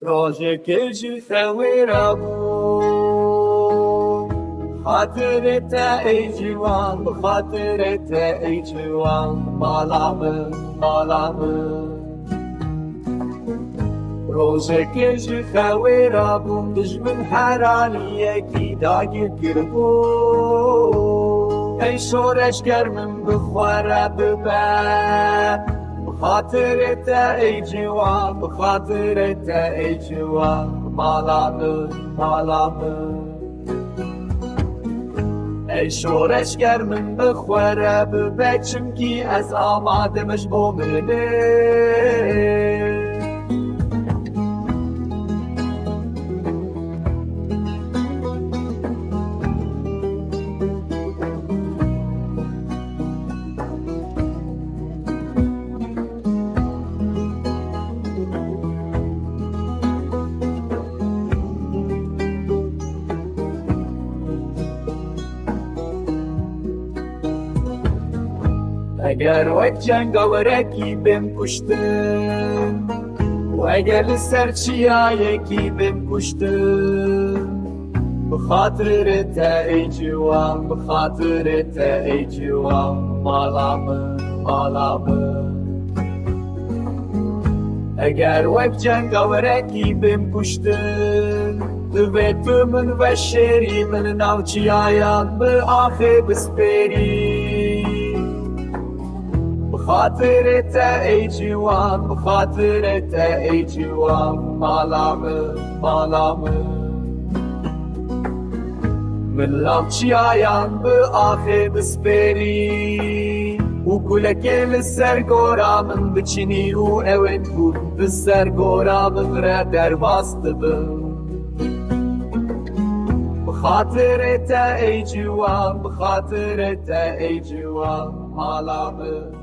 روزك الجثوي ربو خاطرت ای جوان بخاطرت ای جوان مالامه روزك الجثوي ربو دجمن حرانية كي داقي قربو ای شورش گرمم بخواره ببه بخاطرت ای جوان بخاطرت ای جوان مالامه ای شورش گرمم بخواره ببه چمکی از آمادمش بومنه اگر وقت جنگاورکی بم کشتن و اگر لسر چیایکی بم کشتن بخاطرت ای جوان بخاطرت ای جوان مالامه اگر وقت جنگاورکی بم کشتن دویت من و شیری من ناو چیایان به آخه بسپری بخاطرت ای جوان بخاطرت ای جوان مالامه من لام چیایان به آخه بسپری و کلک لسر گورا من بچینی و اوین بود بسر گورا من را در باست بم بخاطرت ای جوان بخاطرت ای جوان مالامه